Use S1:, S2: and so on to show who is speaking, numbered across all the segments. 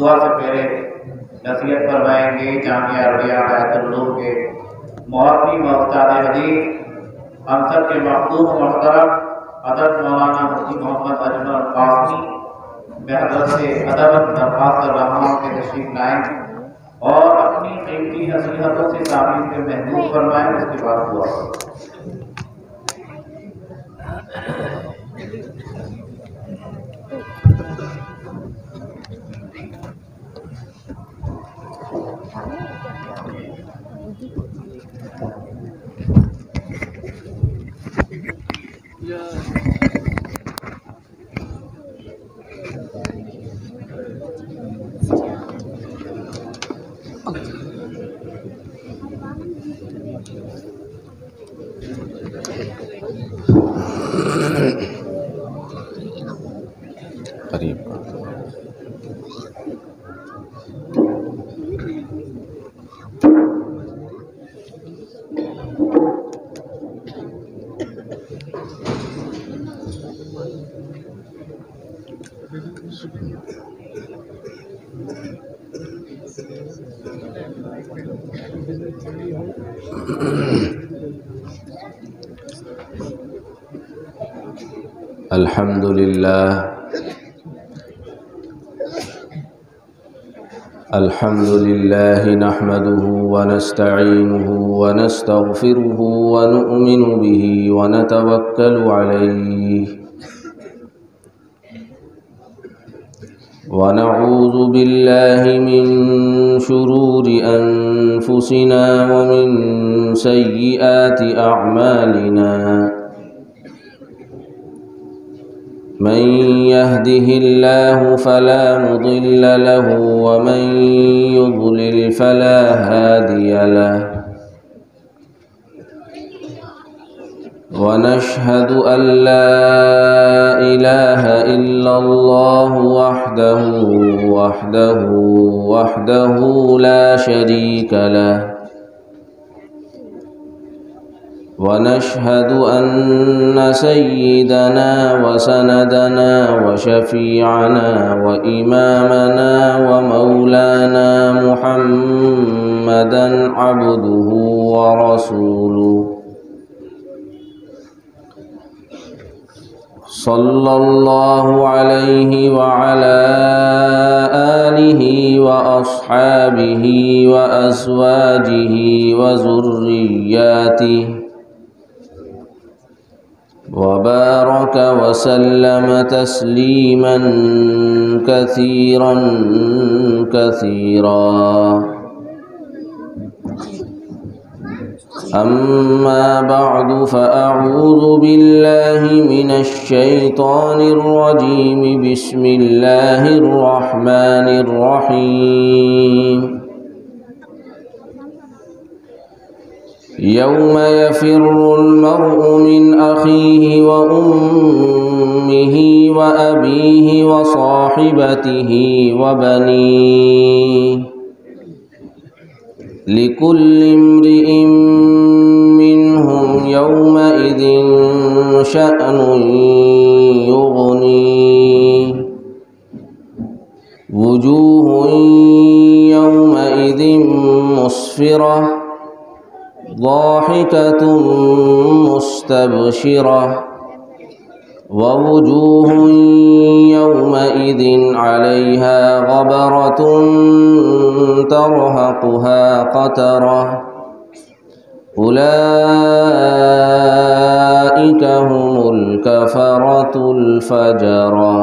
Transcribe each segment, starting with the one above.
S1: دعا سے پہلے نصیحت فرمائیں گے جامعہ عربیہ ہدایت العلوم کے محقق و استاد حدیث ہم سب کے مخدوم و محترم حضرت مولانا مفتی محمد اجمل قاسمی میں حضرت سے ادب درخواست کر رہا ہوں کہ تشریف لائیں اور اپنی قیمتی نصیحتوں سے سامعین کو محفوظ فرمائیں. اس کے بعد دعا.
S2: الحمد لله نحمده ونستعينه ونستغفره ونؤمن به ونتوكل عليه ونعوذ بالله من شرور أنفسنا ومن سيئات أعمالنا من يهده الله فلا مضل له ومن يضلل فلا هادي له ونشهد أن لا إله إلا الله وحده لا شريك له ونشهد أن سيدنا وسندنا وشفيعنا وإمامنا ومولانا محمدا عبده ورسوله صلى الله عليه وعلى آله وأصحابه وأزواجه وذرياته وبارك وسلم تسليما كثيرا أما بعد فأعوذ بالله من الشيطان الرجيم بسم الله الرحمن الرحيم يوم يفر المرء من أخيه وأمه وأبيه وصاحبته وبنيه لكل امرئ منهم يومئذ شأن يغنيه وجوه يومئذ مسفرة ضاحكة مستبشرة ووجوه يومئذ عليها غبرة ترهقها قترة أولئك هم الكفرة الفجرة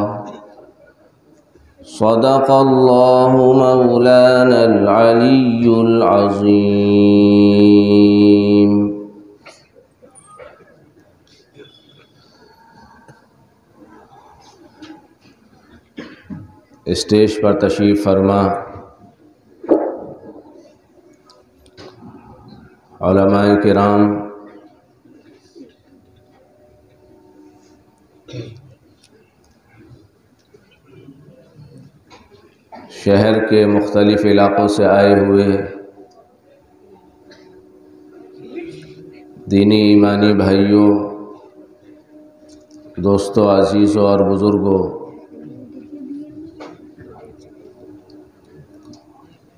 S2: صدق الله مولانا العلي العظيم. اسٹیج پر تشریف فرما علماء کرام، شہر کے مختلف علاقوں سے آئے ہوئے دینی ایمانی بھائیوں، دوستوں، عزیزوں اور بزرگوں،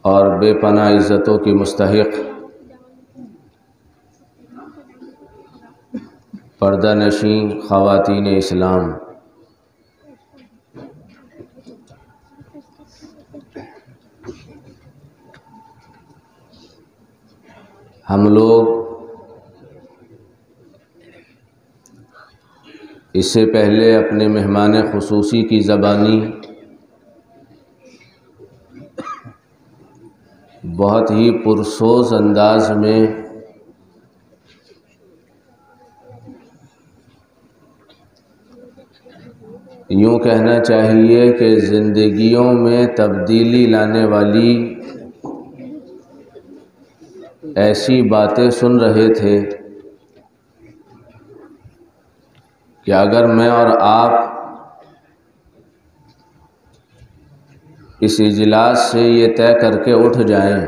S2: اور بے پناہ عزتوں کی مستحق پردہ نشین خواتین اسلام، ہم لوگ اس سے پہلے اپنے مہمان خصوصی کی زبانی بہت ہی پرسوز انداز میں یوں کہنا چاہیے کہ زندگیوں میں تبدیلی لانے والی ایسی باتیں سن رہے تھے کہ اگر میں اور آپ اس اجلاس سے یہ طے کر کے اٹھ جائیں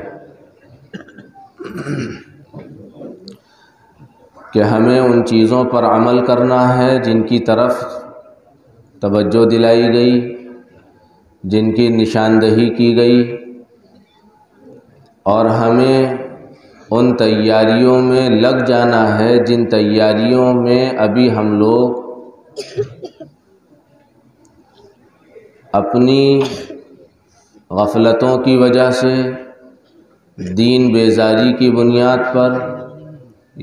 S2: کہ ہمیں ان چیزوں پر عمل کرنا ہے جن کی طرف توجہ دلائی گئی، جن کی نشاندہی کی گئی، اور ہمیں ان تیاریوں میں لگ جانا ہے جن تیاریوں میں ابھی ہم لوگ اپنی غفلتوں کی وجہ سے، دین بیزاری کی بنیاد پر،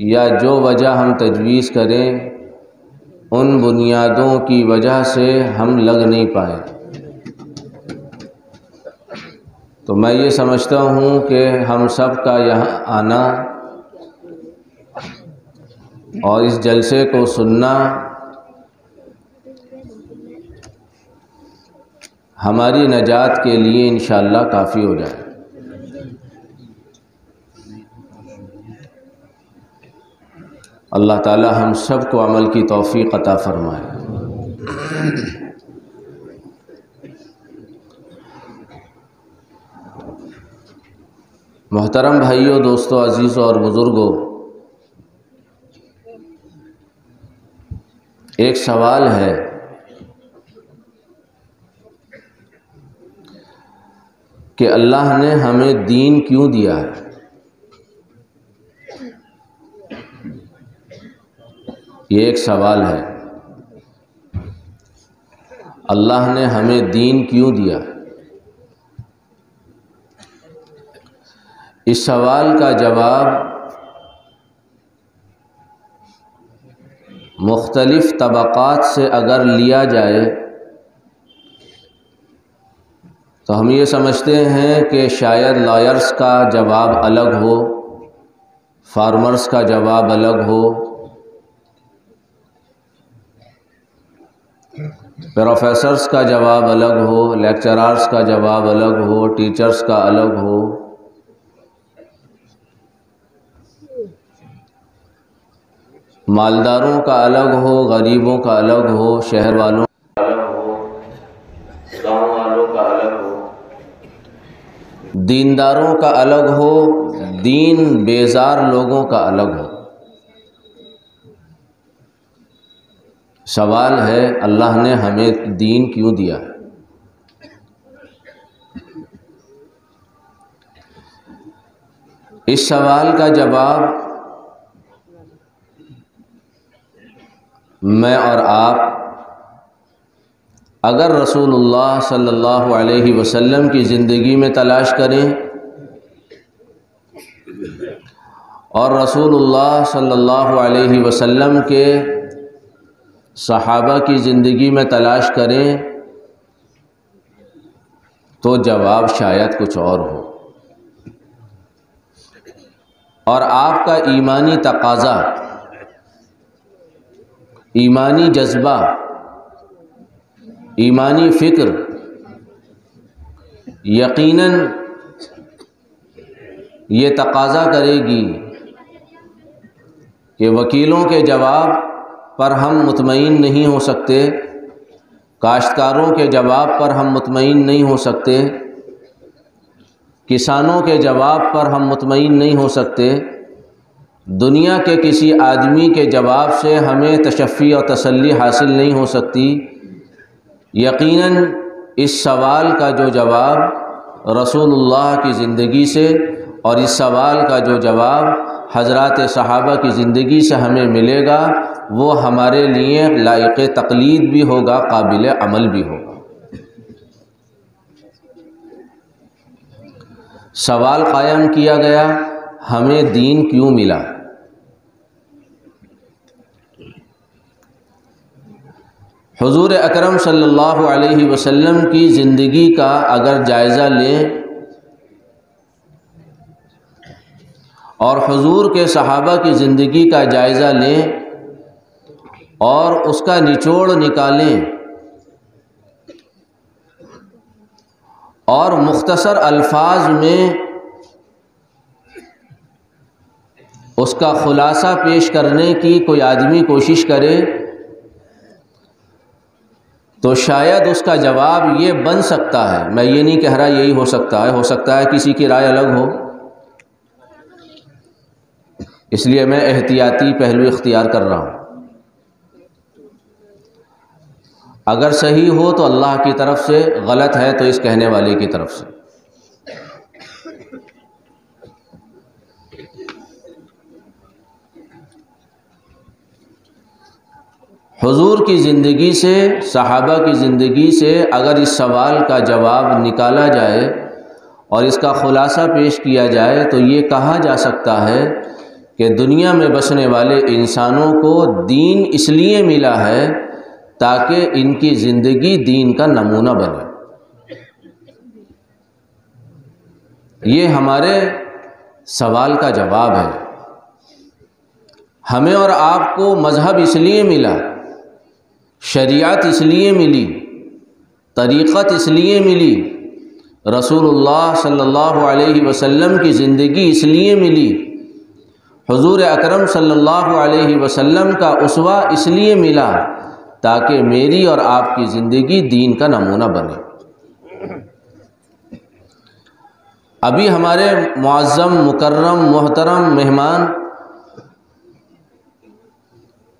S2: یا جو وجہ ہم تجویز کریں ان بنیادوں کی وجہ سے ہم لگ نہیں پائے۔ تو میں یہ سمجھتا ہوں کہ ہم سب کا یہاں آنا اور اس جلسے کو سننا ہماری نجات کے لیے انشاءاللہ کافی ہو جائے۔ اللہ تعالی ہم سب کو عمل کی توفیق عطا فرمائے۔ محترم بھائیوں، دوستو، عزیزوں اور بزرگوں، ایک سوال ہے کہ اللہ نے ہمیں دین کیوں دیا ہے؟ یہ ایک سوال ہے، اللہ نے ہمیں دین کیوں دیا؟ اس سوال کا جواب مختلف طبقات سے اگر لیا جائے تو ہم یہ سمجھتے ہیں کہ شاید لائرز کا جواب الگ ہو، فارمرز کا جواب الگ ہو، پروفیسرز کا جواب الگ ہو، لیکچرارز کا جواب الگ ہو، ٹیچرز کا الگ ہو، مالداروں کا الگ ہو، غریبوں کا الگ ہو، شہر والوں کا الگ ہو، گاؤں والوں کا الگ ہو، دینداروں کا الگ ہو، دین بیزار لوگوں کا الگ ہو۔ سوال ہے اللہ نے ہمیں دین کیوں دیا؟ اس سوال کا جواب میں اور آپ اگر رسول اللہ صلی اللہ علیہ وسلم کی زندگی میں تلاش کریں اور رسول اللہ صلی اللہ علیہ وسلم کے صحابہ کی زندگی میں تلاش کریں تو جواب شاید کچھ اور ہو، اور آپ کا ایمانی تقاضا، ایمانی جذبہ، ایمانی فکر یقیناً یہ تقاضا کرے گی کہ وکیلوں کے جواب پر ہم مطمئن نہیں ہو سکتے، کاشتکاروں کے جواب پر ہم مطمئن نہیں ہو سکتے، کسانوں کے جواب پر ہم مطمئن نہیں ہو سکتے، دنیا کے کسی آدمی کے جواب سے ہمیں تشفی اور تسلی حاصل نہیں ہو سکتی۔ یقیناً اس سوال کا جو جواب رسول اللہ کی زندگی سے، اور اس سوال کا جو جواب حضرات صحابہ کی زندگی سے ہمیں ملے گا وہ ہمارے لیے لائق تقلید بھی ہوگا، قابل عمل بھی ہوگا۔ سوال قائم کیا گیا، ہمیں دین کیوں ملا؟ حضور اکرم صلی اللہ علیہ وسلم کی زندگی کا اگر جائزہ لیں اور حضور کے صحابہ کی زندگی کا جائزہ لیں اور اس کا نچوڑ نکالیں اور مختصر الفاظ میں اس کا خلاصہ پیش کرنے کی کوئی آدمی کوشش کرے تو شاید اس کا جواب یہ بن سکتا ہے، میں یہ نہیں کہہ رہا یہی ہو سکتا ہے کسی کی رائے الگ ہو، اس لیے میں احتیاطی پہلو اختیار کر رہا ہوں۔ اگر صحیح ہو تو اللہ کی طرف سے، غلط ہے تو اس کہنے والے کی طرف سے۔ حضور کی زندگی سے، صحابہ کی زندگی سے اگر اس سوال کا جواب نکالا جائے اور اس کا خلاصہ پیش کیا جائے تو یہ کہا جا سکتا ہے کہ دنیا میں بسنے والے انسانوں کو دین اس لیے ملا ہے تاکہ ان کی زندگی دین کا نمونہ بنے۔ یہ ہمارے سوال کا جواب ہے۔ ہمیں اور آپ کو مذہب اس لیے ملا، شریعت اس لیے ملی، طریقت اس لیے ملی، رسول اللہ صلی اللہ علیہ وسلم کی زندگی اس لیے ملی، حضور اکرم صلی اللہ علیہ وسلم کا اسوہ اس لیے ملا تاکہ میری اور آپ کی زندگی دین کا نمونہ بنے۔ ابھی ہمارے معظم، مکرم، محترم مہمان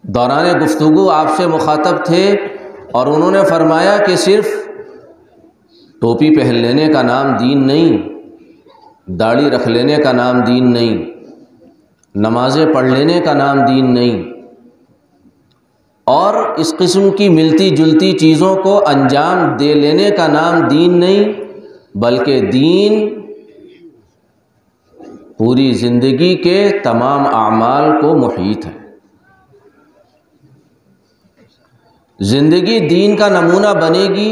S2: دوران گفتگو آپ سے مخاطب تھے اور انہوں نے فرمایا کہ صرف ٹوپی پہن لینے کا نام دین نہیں، داڑھی رکھ لینے کا نام دین نہیں، نمازیں پڑھ لینے کا نام دین نہیں، اور اس قسم کی ملتی جلتی چیزوں کو انجام دے لینے کا نام دین نہیں، بلکہ دین پوری زندگی کے تمام اعمال کو محیط ہے۔ زندگی دین کا نمونہ بنے گی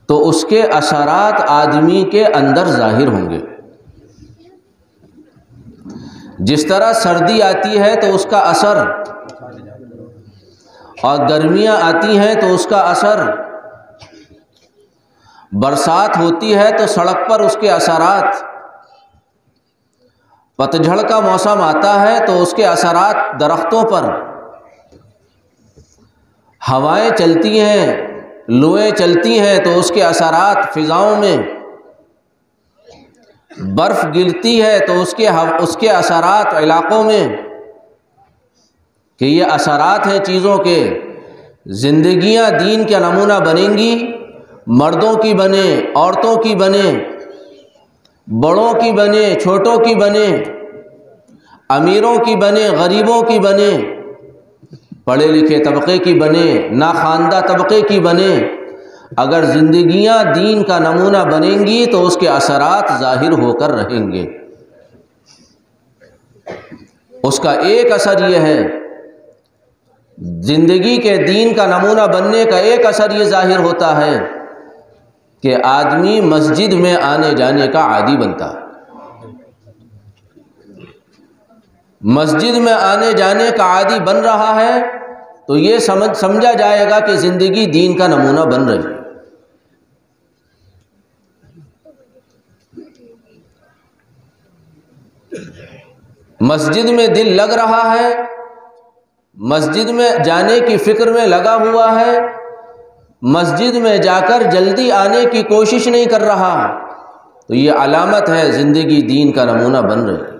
S2: تو اس کے اثرات آدمی کے اندر ظاہر ہوں گے۔ جس طرح سردی آتی ہے تو اس کا اثر، اور گرمیاں آتی ہیں تو اس کا اثر، برسات ہوتی ہے تو سڑک پر اس کے اثرات، پتجھڑ کا موسم آتا ہے تو اس کے اثرات درختوں پر، ہوائیں چلتی ہیں، لوئیں چلتی ہیں تو اس کے اثرات فضاؤں میں، برف گرتی ہے تو اس کے اثرات علاقوں میں، کہ یہ اثرات ہیں چیزوں کے۔ زندگیاں دین کا نمونہ بنیں گی، مردوں کی بنے، عورتوں کی بنے، بڑوں کی بنے، چھوٹوں کی بنے، امیروں کی بنے، غریبوں کی بنے، پڑھے لکھے طبقے کی بنے، ناخواندہ طبقے کی بنے۔ اگر زندگیاں دین کا نمونہ بنیں گی تو اس کے اثرات ظاہر ہو کر رہیں گے۔ اس کا ایک اثر یہ ہے، زندگی کے دین کا نمونہ بننے کا ایک اثر یہ ظاہر ہوتا ہے کہ آدمی مسجد میں آنے جانے کا عادی بنتا ہے۔ مسجد میں آنے جانے کا عادی بن رہا ہے تو یہ سمجھا جائے گا کہ زندگی دین کا نمونہ بن رہی ہے۔ مسجد میں دل لگ رہا ہے، مسجد میں جانے کی فکر میں لگا ہوا ہے، مسجد میں جا کر جلدی آنے کی کوشش نہیں کر رہا، تو یہ علامت ہے زندگی دین کا نمونہ بن رہی ہے۔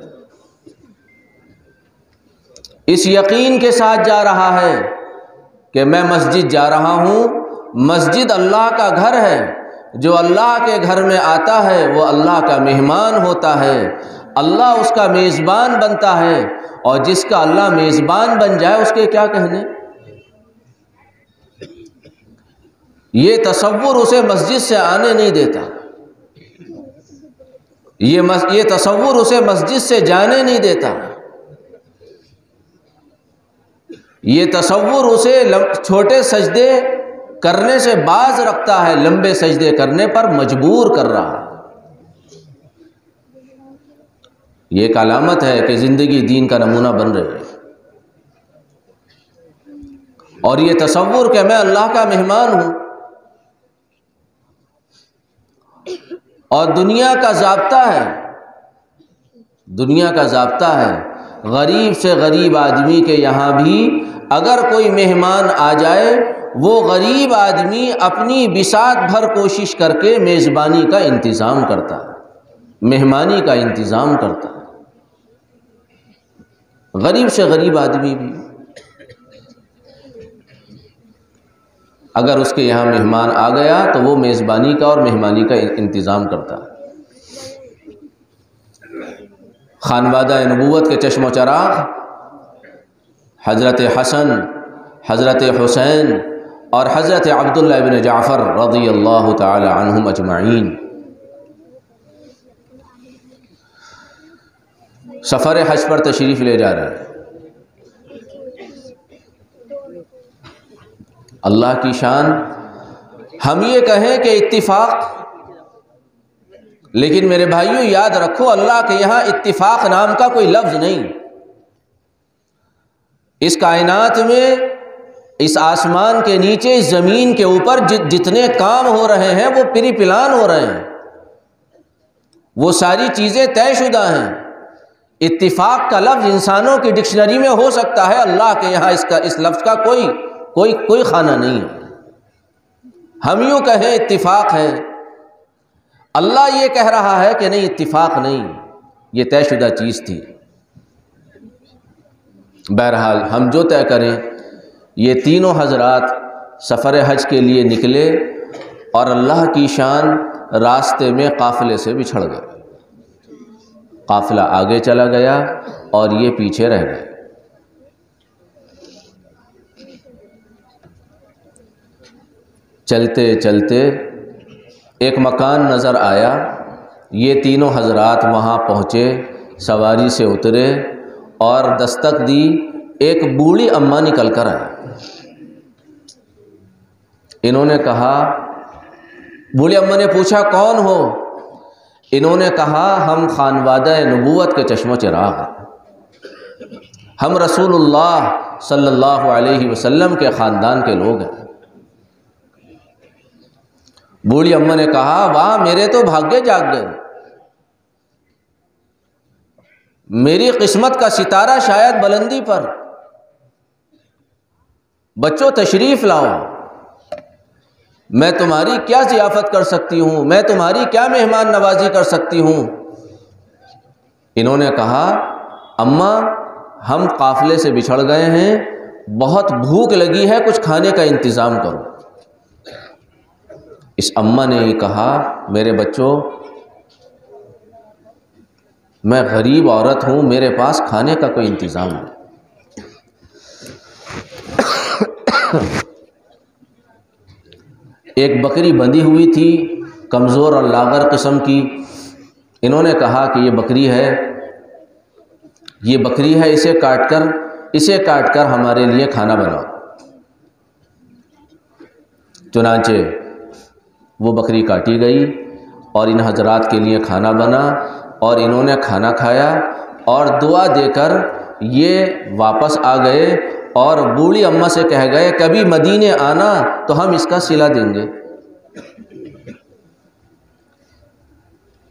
S2: اس یقین کے ساتھ جا رہا ہے کہ میں مسجد جا رہا ہوں مسجد اللہ کا گھر ہے، جو اللہ کے گھر میں آتا ہے وہ اللہ کا مہمان ہوتا ہے، اللہ اس کا میزبان بنتا ہے، اور جس کا اللہ میزبان بن جائے اس کے کیا کہنے۔ یہ تصور اسے مسجد سے آنے نہیں دیتا، یہ تصور اسے مسجد سے جانے نہیں دیتا، یہ تصور اسے چھوٹے سجدے کرنے سے باز رکھتا ہے، لمبے سجدے کرنے پر مجبور کر رہا ہے۔ یہ ایک علامت ہے کہ زندگی دین کا نمونہ بن رہی ہے، اور یہ تصور کہ میں اللہ کا مہمان ہوں، اور دنیا کا ضابطہ ہے غریب سے غریب آدمی کے یہاں بھی اگر کوئی مہمان آ جائے، وہ غریب آدمی اپنی بساط بھر کوشش کر کے میزبانی کا انتظام کرتا ہے، مہمانی کا انتظام کرتا ہے، غریب سے غریب آدمی بھی اگر اس کے یہاں مہمان آ گیا تو وہ میزبانی کا اور مہمانی کا انتظام کرتا ہے۔ خانوادہ نبوت کے چشم و چراغ حضرت حسن، حضرت حسین اور حضرت عبداللہ بن جعفر رضی اللہ تعالی عنہم اجمعین سفر حج پر تشریف لے جا رہے ہیں۔ اللہ کی شان، ہم یہ کہیں کہ اتفاق، لیکن میرے بھائیوں یاد رکھو اللہ کے یہاں اتفاق نام کا کوئی لفظ نہیں۔ اس کائنات میں، اس آسمان کے نیچے، اس زمین کے اوپر جتنے کام ہو رہے ہیں وہ پری پلان ہو رہے ہیں، وہ ساری چیزیں طے شدہ ہیں۔ اتفاق کا لفظ انسانوں کی ڈکشنری میں ہو سکتا ہے، اللہ کے یہاں اس لفظ کا کوئی خانہ نہیں ہے۔ ہم یوں کہیں اتفاق ہے، اللہ یہ کہہ رہا ہے کہ نہیں، اتفاق نہیں، یہ طے شدہ چیز تھی۔ بہرحال ہم جو طے کریں، یہ تینوں حضرات سفر حج کے لیے نکلے اور اللہ کی شان راستے میں قافلے سے بچھڑ گئے، قافلہ آگے چلا گیا اور یہ پیچھے رہ گئے۔ چلتے چلتے ایک مکان نظر آیا، یہ تینوں حضرات وہاں پہنچے، سواری سے اترے اور دستک دی، ایک بوڑھی اماں نکل کر آئی۔ انہوں نے کہا، بوڑھی اماں نے پوچھا کون ہو؟ انہوں نے کہا ہم خانوادہ نبوت کے چشم و چراغ ہیں، ہم رسول اللہ صلی اللہ علیہ وسلم کے خاندان کے لوگ ہیں۔ بوڑھی اماں نے کہا واہ، میرے تو بھاگے جاگ گئے، میری قسمت کا ستارہ شاید بلندی پر، بچوں تشریف لاؤ، میں تمہاری کیا ضیافت کر سکتی ہوں، میں تمہاری کیا مہمان نوازی کر سکتی ہوں۔ انہوں نے کہا اماں ہم قافلے سے بچھڑ گئے ہیں، بہت بھوک لگی ہے، کچھ کھانے کا انتظام کرو۔ اس اماں نے یہ کہا میرے بچوں، میں غریب عورت ہوں، میرے پاس کھانے کا کوئی انتظام نہیں۔ ایک بکری بندھی ہوئی تھی، کمزور اور لاغر قسم کی۔ انہوں نے کہا کہ یہ بکری ہے، اسے کاٹ کر ہمارے لیے کھانا بناؤ۔ چنانچہ وہ بکری کاٹی گئی اور ان حضرات کے لیے کھانا بنا، اور انہوں نے کھانا کھایا اور دعا دے کر یہ واپس آ گئے اور بوڑھی اماں سے کہہ گئے کبھی مدینے آنا تو ہم اس کا صلہ دیں گے۔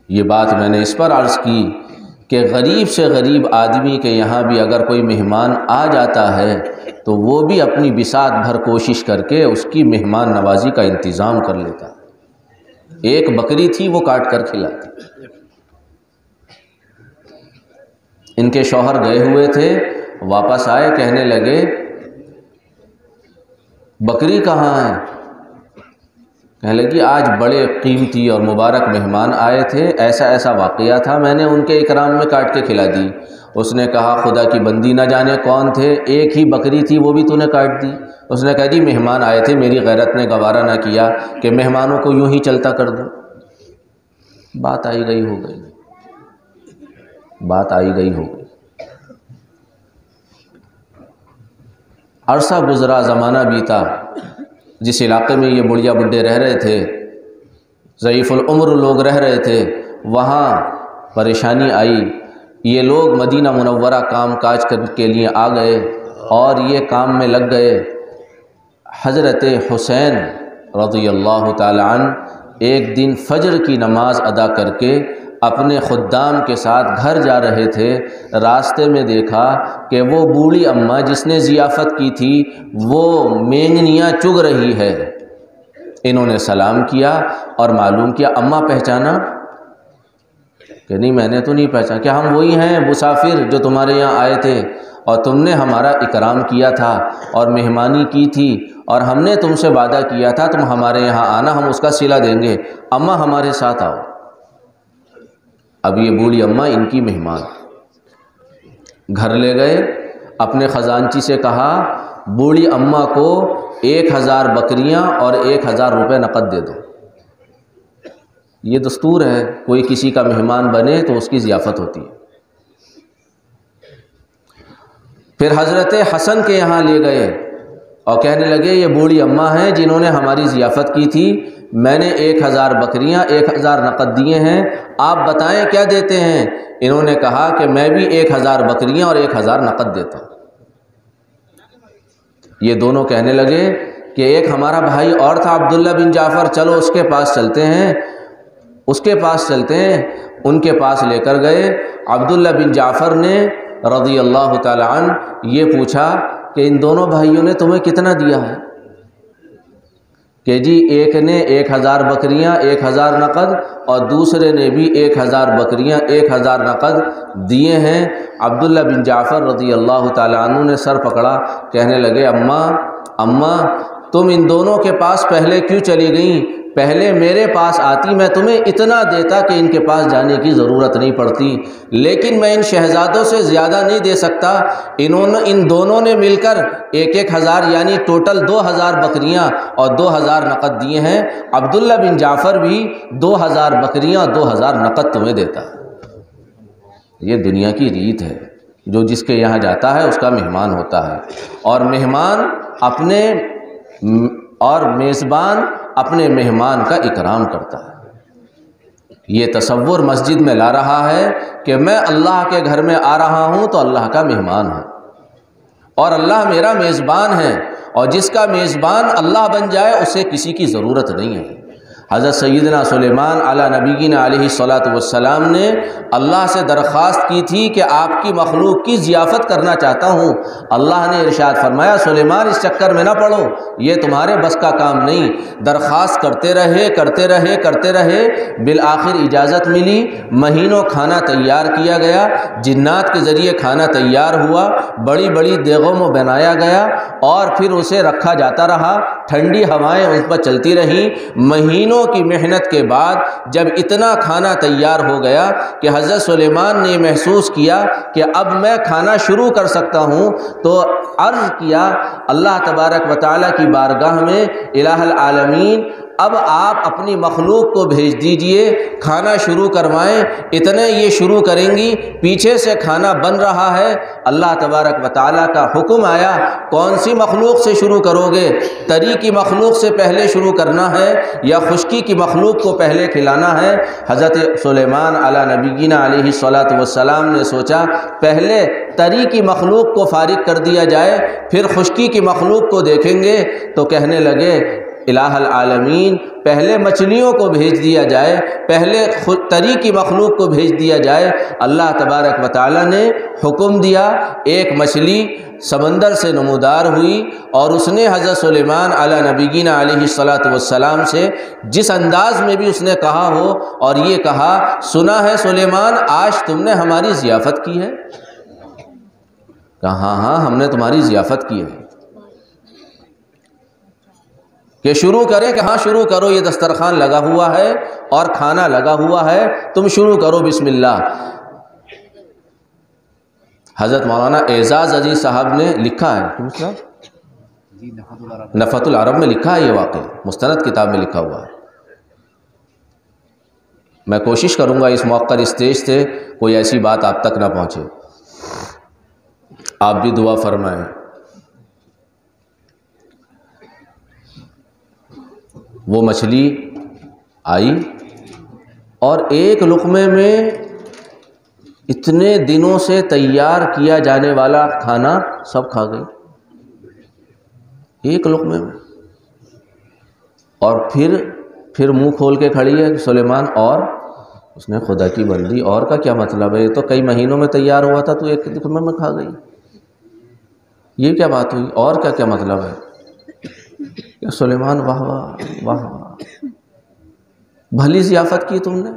S2: یہ بات میں نے اس پر عرض کی کہ غریب سے غریب آدمی کے یہاں بھی اگر کوئی مہمان آ جاتا ہے تو وہ بھی اپنی بساط بھر کوشش کر کے اس کی مہمان نوازی کا انتظام کر لیتا۔ ایک بکری تھی وہ کاٹ کر کھلاتی۔ ان کے شوہر گئے ہوئے تھے، واپس آئے، کہنے لگے بکری کہاں ہے؟ کہنے لگی آج بڑے قیمتی اور مبارک مہمان آئے تھے، ایسا ایسا واقعہ تھا، میں نے ان کے اکرام میں کاٹ کے کھلا دی۔ اس نے کہا خدا کی بندی نہ جانے کون تھے، ایک ہی بکری تھی وہ بھی تو نے کاٹ دی۔ اس نے کہا جی مہمان آئے تھے، میری غیرت نے گوارا نہ کیا کہ مہمانوں کو یوں ہی چلتا کر دوں۔ بات آئی گئی ہو گئی، بات آئی گئی ہو گئی۔ عرصہ گزرا، زمانہ بیتا، جس علاقے میں یہ بڑھیا بڈھے رہ رہے تھے، ضعیف العمر لوگ رہ رہے تھے، وہاں پریشانی آئی۔ یہ لوگ مدینہ منورہ کام کاج کے لیے آ گئے اور یہ کام میں لگ گئے۔ حضرت حسین رضی اللہ تعالی عنہ ایک دن فجر کی نماز ادا کر کے اپنے خدام کے ساتھ گھر جا رہے تھے، راستے میں دیکھا کہ وہ بوڑھی اماں جس نے ضیافت کی تھی وہ مینگنیاں چگ رہی ہے۔ انہوں نے سلام کیا اور معلوم کیا، اماں پہچانا؟ کہ نہیں میں نے تو نہیں پہچانا۔ کیا ہم وہی ہیں مسافر جو تمہارے یہاں آئے تھے اور تم نے ہمارا اکرام کیا تھا اور مہمانی کی تھی اور ہم نے تم سے وعدہ کیا تھا تم ہمارے یہاں آنا، ہم اس کا صلہ دیں گے، اماں ہمارے ساتھ آؤ۔ اب یہ بوڑھی اماں ان کی مہمان گھر لے گئے، اپنے خزانچی سے کہا بوڑھی اماں کو 1000 بکریاں اور 1000 روپے نقد دے دو۔ یہ دستور ہے، کوئی کسی کا مہمان بنے تو اس کی ضیافت ہوتی ہے۔ پھر حضرت حسن کے یہاں لے گئے اور کہنے لگے یہ بوڑھی اماں ہیں جنہوں نے ہماری ضیافت کی تھی، میں نے 1000 بکریاں 1000 نقد دیے ہیں، آپ بتائیں کیا دیتے ہیں؟ انہوں نے کہا کہ میں بھی 1000 بکریاں اور 1000 نقد دیتا ہوں۔ یہ دونوں کہنے لگے کہ ایک ہمارا بھائی اور تھا عبداللہ بن جعفر، چلو اس کے پاس چلتے ہیں، اس کے پاس چلتے ہیں۔ ان کے پاس لے کر گئے۔ عبداللہ بن جعفر نے رضی اللہ تعالی عنہ یہ پوچھا کہ ان دونوں بھائیوں نے تمہیں کتنا دیا ہے؟ کہ جی ایک نے 1000 بکریاں 1000 نقد اور دوسرے نے بھی 1000 بکریاں 1000 نقد دیے ہیں۔ عبداللہ بن جعفر رضی اللہ تعالی عنہ نے سر پکڑا، کہنے لگے اماں تم ان دونوں کے پاس پہلے کیوں چلی گئیں؟ پہلے میرے پاس آتی، میں تمہیں اتنا دیتا کہ ان کے پاس جانے کی ضرورت نہیں پڑتی، لیکن میں ان شہزادوں سے زیادہ نہیں دے سکتا۔ ان دونوں نے مل کر 1000 یعنی ٹوٹل 2000 بکریاں اور 2000 نقد دیے ہیں۔ عبداللہ بن جعفر بھی 2000 بکریاں 2000 نقد تمہیں دیتا۔ یہ دنیا کی ریت ہے، جو جس کے یہاں جاتا ہے اس کا مہمان ہوتا ہے، اور مہمان اپنے اور میزبان اپنے مہمان کا اکرام کرتا ہے۔ یہ تصور مسجد میں لا رہا ہے کہ میں اللہ کے گھر میں آ رہا ہوں تو اللہ کا مہمان ہوں اور اللہ میرا میزبان ہے، اور جس کا میزبان اللہ بن جائے اسے کسی کی ضرورت نہیں ہے۔ حضرت سیدنا سلیمان علی نبینا علیہ الصلاۃ والسلام نے اللہ سے درخواست کی تھی کہ آپ کی مخلوق کی ضیافت کرنا چاہتا ہوں۔ اللہ نے ارشاد فرمایا سلیمان اس چکر میں نہ پڑو، یہ تمہارے بس کا کام نہیں۔ درخواست کرتے رہے، بالآخر اجازت ملی، مہینوں کھانا تیار کیا گیا، جنات کے ذریعے کھانا تیار ہوا، بڑی بڑی دیگوں میں بنایا گیا اور پھر اسے رکھا جاتا رہا، ٹھنڈی ہوائیں اس پر چلتی رہیں۔ مہینوں کی محنت کے بعد جب اتنا کھانا تیار ہو گیا کہ حضرت سلیمان نے محسوس کیا کہ اب میں کھانا شروع کر سکتا ہوں، تو عرض کیا اللہ تبارک و تعالیٰ کی بارگاہ میں، الہ العالمین اب آپ اپنی مخلوق کو بھیج دیجئے، کھانا شروع کروائیں۔ اتنے یہ شروع کریں گی، پیچھے سے کھانا بن رہا ہے۔ اللہ تبارک و تعالیٰ کا حکم آیا، کون سی مخلوق سے شروع کرو گے؟ تری کی مخلوق سے پہلے شروع کرنا ہے یا خشکی کی مخلوق کو پہلے کھلانا ہے؟ حضرت سلیمان علی نبینا علیہ الصلاۃ والسلام نے سوچا پہلے تری کی مخلوق کو فارغ کر دیا جائے، پھر خشکی کی مخلوق کو دیکھیں گے۔ تو کہنے لگے الہ العالمین پہلے مچھلیوں کو بھیج دیا جائے، پہلے تری کی مخلوق کو بھیج دیا جائے۔ اللہ تبارک و تعالیٰ نے حکم دیا، ایک مچھلی سمندر سے نمودار ہوئی اور اس نے حضرت سلیمان علی نبینا علیہ الصلاۃ والسلام سے جس انداز میں بھی اس نے کہا ہو، اور یہ کہا سنا ہے سلیمان آج تم نے ہماری ضیافت کی ہے؟ کہا ہاں ہم نے تمہاری ضیافت کی ہے۔ کہ شروع کریں کہ ہاں شروع کرو، یہ دسترخوان لگا ہوا ہے اور کھانا لگا ہوا ہے، تم شروع کرو بسم اللہ۔ حضرت مولانا اعزاز عزیز صاحب نے لکھا ہے، نفحۃ العرب میں لکھا ہے، یہ واقعہ مستند کتاب میں لکھا ہوا ہے۔ میں کوشش کروں گا اس موقع اسٹیج سے کوئی ایسی بات آپ تک نہ پہنچے، آپ بھی دعا فرمائیں۔ وہ مچھلی آئی اور ایک لقمے میں اتنے دنوں سے تیار کیا جانے والا کھانا سب کھا گئی، ایک لقمے میں۔ اور پھر منہ کھول کے کھڑی ہے سلیمان، اور اس نے خدا کی بندی اور کا کیا مطلب ہے، یہ تو کئی مہینوں میں تیار ہوا تھا، تو ایک لقمے میں کھا گئی، یہ کیا بات ہوئی، اور کیا مطلب ہے؟ کہ سلیمان واہ واہ واہ واہ، بھلی ضیافت کی تم نے،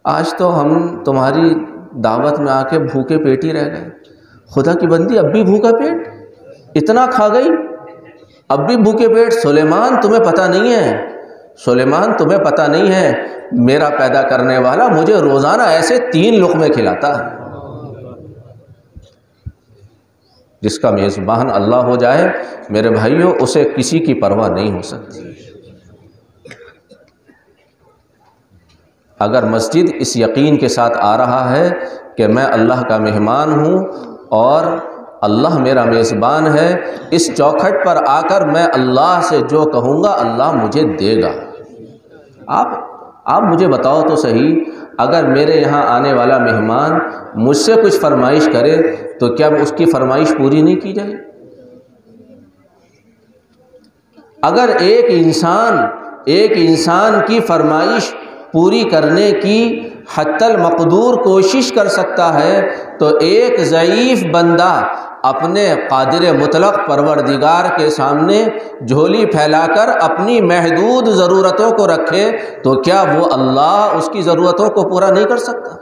S2: آج تو ہم تمہاری دعوت میں آ کے بھوکے پیٹ ہی رہ گئے، خدا کی بندی اب بھی بھوکا پیٹ، اتنا کھا گئی اب بھی بھوکے پیٹ۔ سلیمان تمہیں پتہ نہیں ہے، سلیمان تمہیں پتہ نہیں ہے، میرا پیدا کرنے والا مجھے روزانہ ایسے 3 لقمے کھلاتا ہے۔ جس کا میزبان اللہ ہو جائے میرے بھائیوں، اسے کسی کی پرواہ نہیں ہو سکتی۔ اگر مسجد اس یقین کے ساتھ آ رہا ہے کہ میں اللہ کا مہمان ہوں اور اللہ میرا میزبان ہے، اس چوکھٹ پر آ کر میں اللہ سے جو کہوں گا اللہ مجھے دے گا۔ آپ مجھے بتاؤ تو صحیح، اگر میرے یہاں آنے والا مہمان مجھ سے کچھ فرمائش کرے تو کیا اس کی فرمائش پوری نہیں کی جائے؟ اگر ایک انسان کی فرمائش پوری کرنے کی حتی المقدور کوشش کر سکتا ہے تو ایک ضعیف بندہ اپنے قادر مطلق پروردگار کے سامنے جھولی پھیلا کر اپنی محدود ضرورتوں کو رکھے تو کیا وہ اللہ اس کی ضرورتوں کو پورا نہیں کر سکتا؟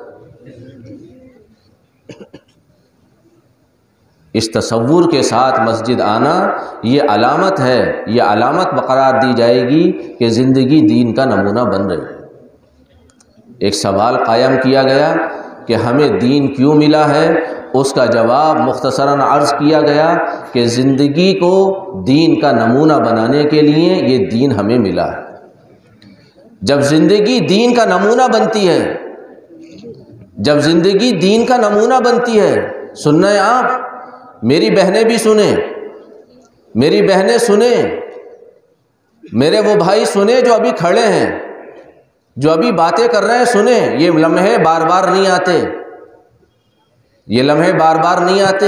S2: اس تصور کے ساتھ مسجد آنا یہ علامت ہے، یہ علامت بقرار دی جائے گی کہ زندگی دین کا نمونہ بن رہی ہے۔ ایک سوال قائم کیا گیا کہ ہمیں دین کیوں ملا ہے، اس کا جواب مختصراً عرض کیا گیا کہ زندگی کو دین کا نمونہ بنانے کے لیے یہ دین ہمیں ملا ہے۔ جب زندگی دین کا نمونہ بنتی ہے، جب زندگی دین کا نمونہ بنتی ہے، سننا ہے آپ، میری بہنیں بھی سنیں، میری بہنیں سنیں، میرے وہ بھائی سنیں جو ابھی کھڑے ہیں، جو ابھی باتیں کر رہے ہیں سنیں، یہ لمحے بار بار نہیں آتے، یہ لمحے بار بار نہیں آتے۔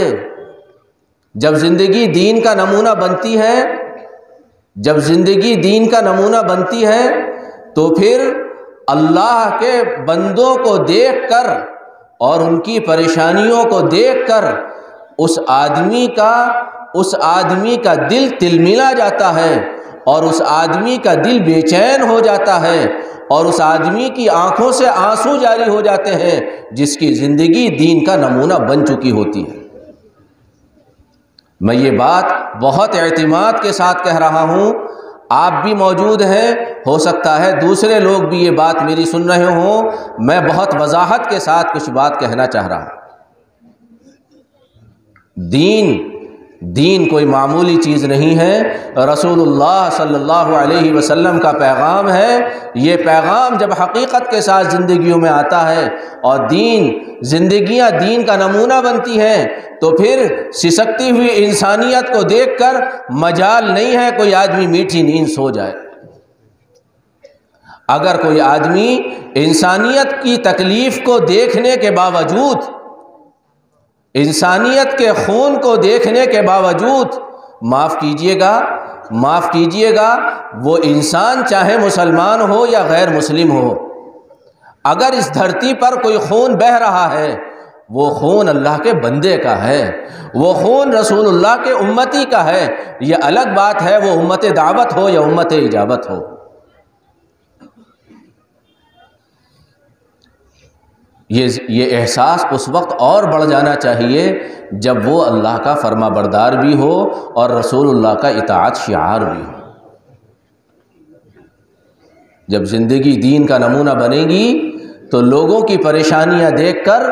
S2: جب زندگی دین کا نمونہ بنتی ہے، جب زندگی دین کا نمونہ بنتی ہے تو پھر اللہ کے بندوں کو دیکھ کر اور ان کی پریشانیوں کو دیکھ کر اس آدمی کا دل تلملا جاتا ہے اور اس آدمی کا دل بے چین ہو جاتا ہے اور اس آدمی کی آنکھوں سے آنسو جاری ہو جاتے ہیں جس کی زندگی دین کا نمونہ بن چکی ہوتی ہے۔ میں یہ بات بہت اعتماد کے ساتھ کہہ رہا ہوں، آپ بھی موجود ہیں، ہو سکتا ہے دوسرے لوگ بھی یہ بات میری سن رہے ہوں، میں بہت وضاحت کے ساتھ کچھ بات کہنا چاہ رہا ہوں۔ دین کوئی معمولی چیز نہیں ہے، رسول اللہ صلی اللہ علیہ وسلم کا پیغام ہے، یہ پیغام جب حقیقت کے ساتھ زندگیوں میں آتا ہے اور زندگیاں دین کا نمونہ بنتی ہیں تو پھر سسکتی ہوئی انسانیت کو دیکھ کر مجال نہیں ہے کوئی آدمی میٹھی نیند سو جائے۔ اگر کوئی آدمی انسانیت کی تکلیف کو دیکھنے کے باوجود، انسانیت کے خون کو دیکھنے کے باوجود، معاف کیجئے گا وہ انسان چاہے مسلمان ہو یا غیر مسلم ہو، اگر اس دھرتی پر کوئی خون بہہ رہا ہے وہ خون اللہ کے بندے کا ہے، وہ خون رسول اللہ کے امتی کا ہے۔ یہ الگ بات ہے وہ امت دعوت ہو یا امت اجابت ہو۔ یہ احساس اس وقت اور بڑھ جانا چاہیے جب وہ اللہ کا فرما بردار بھی ہو اور رسول اللہ کا اطاعت شعار بھی ہو۔ جب زندگی دین کا نمونہ بنے گی تو لوگوں کی پریشانیاں دیکھ کر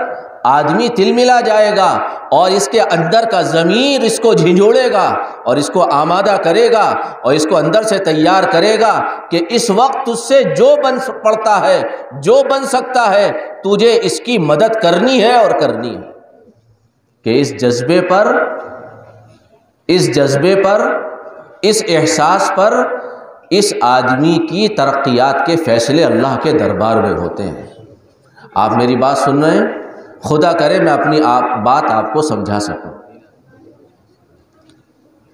S2: آدمی تلملا جائے گا اور اس کے اندر کا ضمیر اس کو جھنجھوڑے گا اور اس کو آمادہ کرے گا اور اس کو اندر سے تیار کرے گا کہ اس وقت تجھ سے جو بن پڑتا ہے، جو بن سکتا ہے، تجھے اس کی مدد کرنی ہے اور کرنی ہے۔ کہ اس جذبے پر، اس احساس پر اس آدمی کی ترقیات کے فیصلے اللہ کے دربار میں ہوتے ہیں۔ آپ میری بات سن رہے ہیں؟ خدا کرے میں اپنی بات آپ کو سمجھا سکوں۔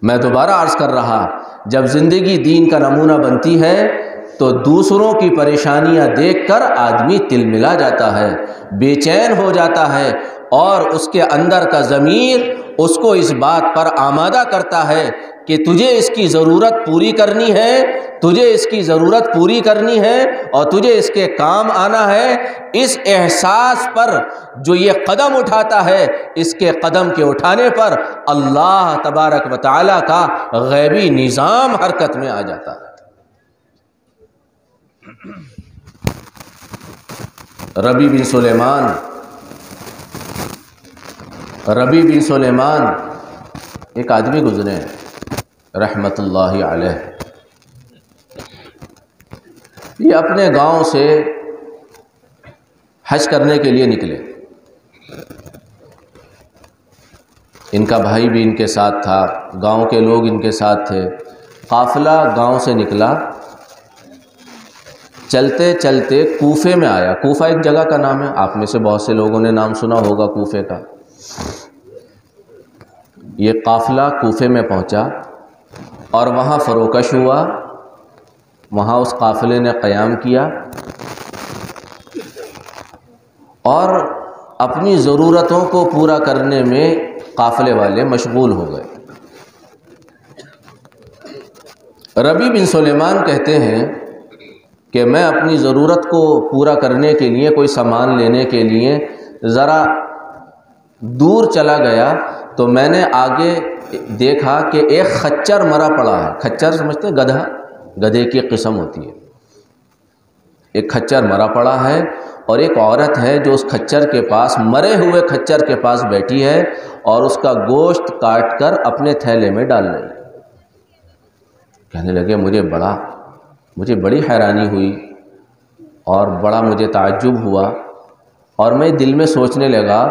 S2: میں دوبارہ عرض کر رہا، جب زندگی دین کا نمونہ بنتی ہے تو دوسروں کی پریشانیاں دیکھ کر آدمی تلملا جاتا ہے، بے چین ہو جاتا ہے، اور اس کے اندر کا ضمیر اس کو اس بات پر آمادہ کرتا ہے کہ تجھے اس کی ضرورت پوری کرنی ہے، تجھے اس کی ضرورت پوری کرنی ہے اور تجھے اس کے کام آنا ہے۔ اس احساس پر جو یہ قدم اٹھاتا ہے، اس کے قدم کے اٹھانے پر اللہ تبارک و تعالیٰ کا غیبی نظام حرکت میں آ جاتا ہے۔ ربیع بن سلیمان ایک آدمی گزرے ہیں رحمت اللہ علیہ۔ یہ اپنے گاؤں سے حج کرنے کے لیے نکلے، ان کا بھائی بھی ان کے ساتھ تھا، گاؤں کے لوگ ان کے ساتھ تھے۔ قافلہ گاؤں سے نکلا، چلتے چلتے کوفے میں آیا۔ کوفہ ایک جگہ کا نام ہے، آپ میں سے بہت سے لوگوں نے نام سنا ہوگا کوفے کا۔ یہ قافلہ کوفے میں پہنچا اور وہاں فروکش ہوا، وہاں اس قافلے نے قیام کیا اور اپنی ضرورتوں کو پورا کرنے میں قافلے والے مشغول ہو گئے۔ ربیع بن سلیمان کہتے ہیں کہ میں اپنی ضرورت کو پورا کرنے کے لیے، کوئی سامان لینے کے لیے ذرا دور چلا گیا تو میں نے آگے دیکھا کہ ایک خچر مرا پڑا ہے۔ خچر سمجھتے ہیں؟ گدھا، گدھے کی قسم ہوتی ہے۔ ایک خچر مرا پڑا ہے اور ایک عورت ہے جو اس خچر کے پاس، مرے ہوئے خچر کے پاس بیٹھی ہے اور اس کا گوشت کاٹ کر اپنے تھیلے میں ڈال رہی ہے۔ کہنے لگے مجھے بڑی حیرانی ہوئی اور بڑا مجھے تعجب ہوا، اور میں دل میں سوچنے لگا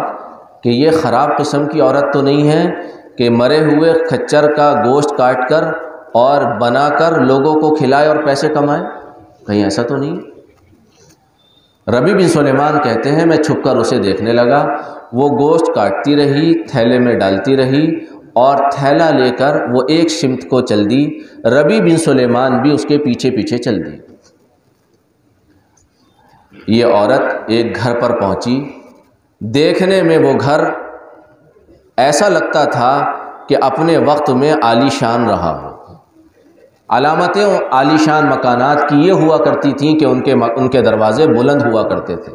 S2: کہ یہ خراب قسم کی عورت تو نہیں ہے کہ مرے ہوئے خچر کا گوشت کاٹ کر اور بنا کر لوگوں کو کھلائے اور پیسے کمائے؟ کہیں ایسا تو نہیں؟ ربیع بن سلیمان کہتے ہیں میں چھپ کر اسے دیکھنے لگا، وہ گوشت کاٹتی رہی، تھیلے میں ڈالتی رہی اور تھیلا لے کر وہ ایک سمت کو چل دی۔ ربیع بن سلیمان بھی اس کے پیچھے پیچھے چل دی۔ یہ عورت ایک گھر پر پہنچی، دیکھنے میں وہ گھر ایسا لگتا تھا کہ اپنے وقت میں عالی شان رہا ہو۔ علامتیں عالی شان مکانات کی یہ ہوا کرتی تھیں کہ ان کے دروازے بلند ہوا کرتے تھے۔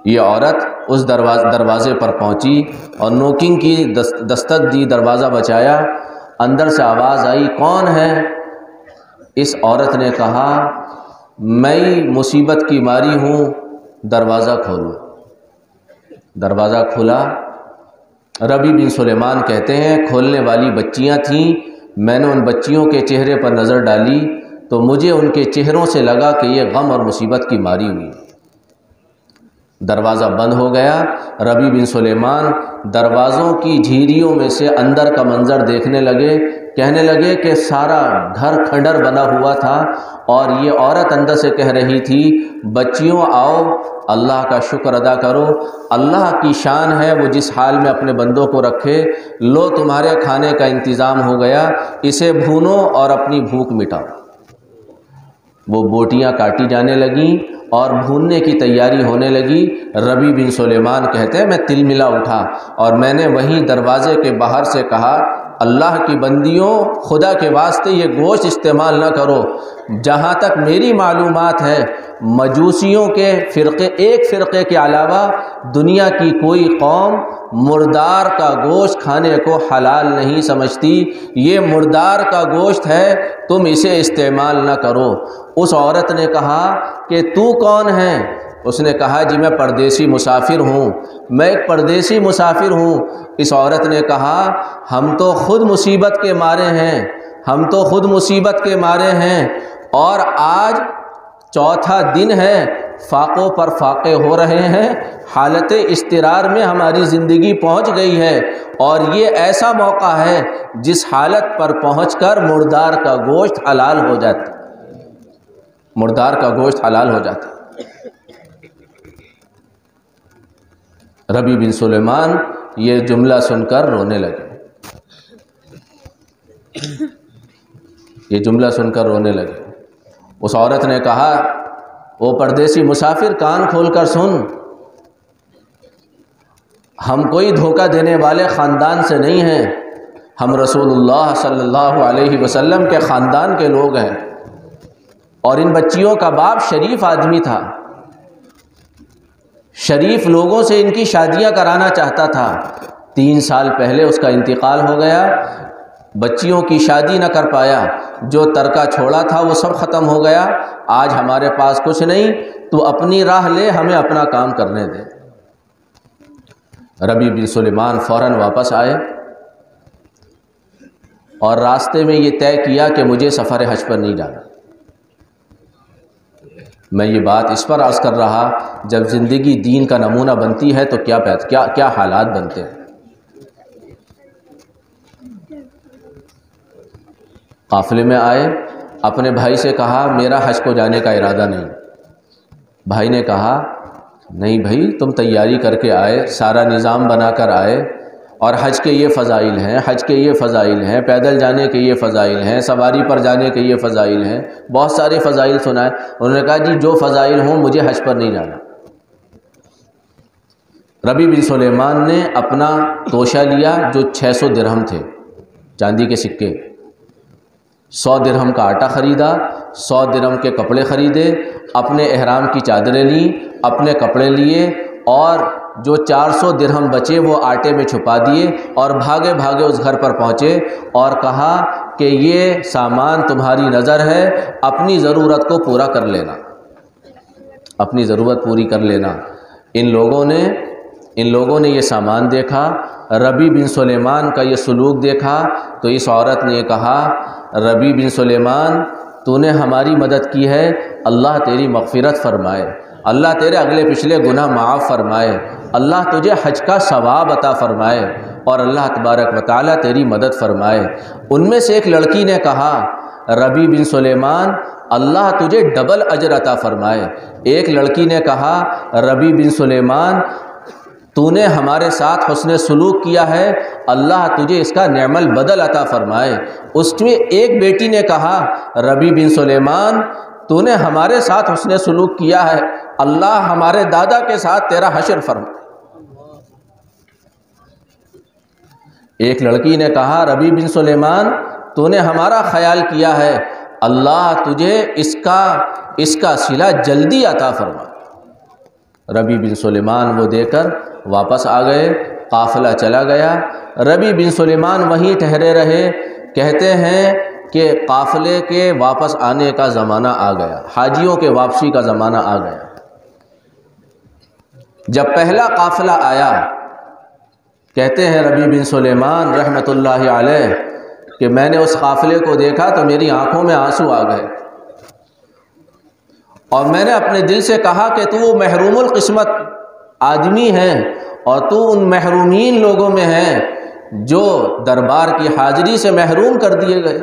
S2: یہ عورت اس دروازے پر پہنچی اور نوکنگ کی، دستک دی، دروازہ بجایا۔ اندر سے آواز آئی، کون ہے؟ اس عورت نے کہا میں مصیبت کی ماری ہوں، دروازہ کھولو۔ دروازہ کھلا۔ ربیع بن سلیمان کہتے ہیں کھولنے والی بچیاں تھیں، میں نے ان بچیوں کے چہرے پر نظر ڈالی تو مجھے ان کے چہروں سے لگا کہ یہ غم اور مصیبت کی ماری ہوئی۔ دروازہ بند ہو گیا۔ ربیع بن سلیمان دروازوں کی جھیریوں میں سے اندر کا منظر دیکھنے لگے، کہنے لگے کہ سارا گھر کھنڈر بنا ہوا تھا اور یہ عورت اندر سے کہہ رہی تھی بچیوں آؤ اللہ کا شکر ادا کرو، اللہ کی شان ہے وہ جس حال میں اپنے بندوں کو رکھے، لو تمہارے کھانے کا انتظام ہو گیا، اسے بھونو اور اپنی بھوک مٹاؤ۔ وہ بوٹیاں کاٹی جانے لگیں اور بھوننے کی تیاری ہونے لگی۔ ربیع بن سلیمان کہتے ہیں میں تلملا اٹھا اور میں نے وہیں دروازے کے باہر سے کہا اللہ کی بندیوں خدا کے واسطے یہ گوشت استعمال نہ کرو۔ جہاں تک میری معلومات ہے مجوسیوں کے فرقے، ایک فرقے کے علاوہ دنیا کی کوئی قوم مردار کا گوشت کھانے کو حلال نہیں سمجھتی۔ یہ مردار کا گوشت ہے، تم اسے استعمال نہ کرو۔ اس عورت نے کہا کہ تو کون ہے؟ اس نے کہا جی میں پردیسی مسافر ہوں، میں ایک پردیسی مسافر ہوں۔ اس عورت نے کہا ہم تو خود مصیبت کے مارے ہیں، ہم تو خود مصیبت کے مارے ہیں، اور آج چوتھا دن ہے، فاقوں پر فاقے ہو رہے ہیں، حالت اضطرار میں ہماری زندگی پہنچ گئی ہے، اور یہ ایسا موقع ہے جس حالت پر پہنچ کر مردار کا گوشت حلال ہو جاتا، مردار کا گوشت حلال ہو جاتا۔ ربیع بن سلیمان یہ جملہ سن کر رونے لگے، یہ جملہ سن کر رونے لگے۔ اس عورت نے کہا وہ پردیسی مسافر کان کھول کر سن، ہم کوئی دھوکہ دینے والے خاندان سے نہیں ہیں، ہم رسول اللہ صلی اللہ علیہ وسلم کے خاندان کے لوگ ہیں، اور ان بچیوں کا باپ شریف آدمی تھا، شریف لوگوں سے ان کی شادیاں کرانا چاہتا تھا۔ 3 سال پہلے اس کا انتقال ہو گیا، بچیوں کی شادی نہ کر پایا، جو ترکہ چھوڑا تھا وہ سب ختم ہو گیا، آج ہمارے پاس کچھ نہیں، تو اپنی راہ لے، ہمیں اپنا کام کرنے دے۔ ربیع بن سلیمان فوراً واپس آئے اور راستے میں یہ طے کیا کہ مجھے سفر حج پر نہیں جانا۔ میں یہ بات اس پر عرض کر رہا جب زندگی دین کا نمونہ بنتی ہے تو کیا حالات بنتے ہیں۔ قافلے میں آئے، اپنے بھائی سے کہا میرا حج کو جانے کا ارادہ نہیں۔ بھائی نے کہا نہیں بھائی، تم تیاری کر کے آئے، سارا نظام بنا کر آئے، اور حج کے یہ فضائل ہیں، حج کے یہ فضائل ہیں، پیدل جانے کے یہ فضائل ہیں، سواری پر جانے کے یہ فضائل ہیں، بہت سارے فضائل سنائے۔ انہوں نے کہا جی جو فضائل ہوں مجھے حج پر نہیں جانا۔ ربیع بن سلیمان نے اپنا توشہ لیا جو 600 درہم تھے، چاندی کے سکے، 100 درہم کا آٹا خریدا، 100 درہم کے کپڑے خریدے، اپنے احرام کی چادریں لیں، اپنے کپڑے لیے، اور جو 400 درہم بچے وہ آٹے میں چھپا دیے، اور بھاگے بھاگے اس گھر پر پہنچے اور کہا کہ یہ سامان تمہاری نظر ہے، اپنی ضرورت کو پورا کر لینا، اپنی ضرورت پوری کر لینا۔ ان لوگوں نے یہ سامان دیکھا، ربیع بن سلیمان کا یہ سلوک دیکھا، تو اس عورت نے کہا ربیع بن سلیمان تو نے ہماری مدد کی ہے، اللہ تیری مغفرت فرمائے، اللہ تیرے اگلے پچھلے گناہ معاف فرمائے، اللہ تجھے حج کا ثواب عطا فرمائے، اور اللہ تبارک و تعالیٰ تیری مدد فرمائے۔ ان میں سے ایک لڑکی نے کہا ربیع بن سلیمان اللہ تجھے ڈبل اجر عطا فرمائے۔ ایک لڑکی نے کہا ربیع بن سلیمان تو نے ہمارے ساتھ حسن سلوک کیا ہے، اللہ تجھے اس کا نعم البدل عطا فرمائے۔ اس میں ایک بیٹی نے کہا ربیع بن سلیمان تو نے ہمارے ساتھ حسن سلوک کیا ہے، اللہ ہمارے دادا کے ساتھ تیرا حشر فرمائے۔ ایک لڑکی نے کہا ربیع بن سلیمان تو نے ہمارا خیال کیا ہے، اللہ تجھے اس کا صلہ جلدی عطا فرمائے۔ ربیع بن سلیمان وہ دے کر واپس آ گئے، قافلہ چلا گیا، ربیع بن سلیمان وہیں ٹھہرے رہے۔ کہتے ہیں کہ قافلے کے واپس آنے کا زمانہ آ گیا، حاجیوں کے واپسی کا زمانہ آ گیا۔ جب پہلا قافلہ آیا، کہتے ہیں ربیع بن سلیمان رحمۃ اللہ علیہ کہ میں نے اس قافلے کو دیکھا تو میری آنکھوں میں آنسو آ گئے، اور میں نے اپنے دل سے کہا کہ تو وہ محروم القسمت آدمی ہے، اور تو ان محرومین لوگوں میں ہے جو دربار کی حاضری سے محروم کر دیے گئے۔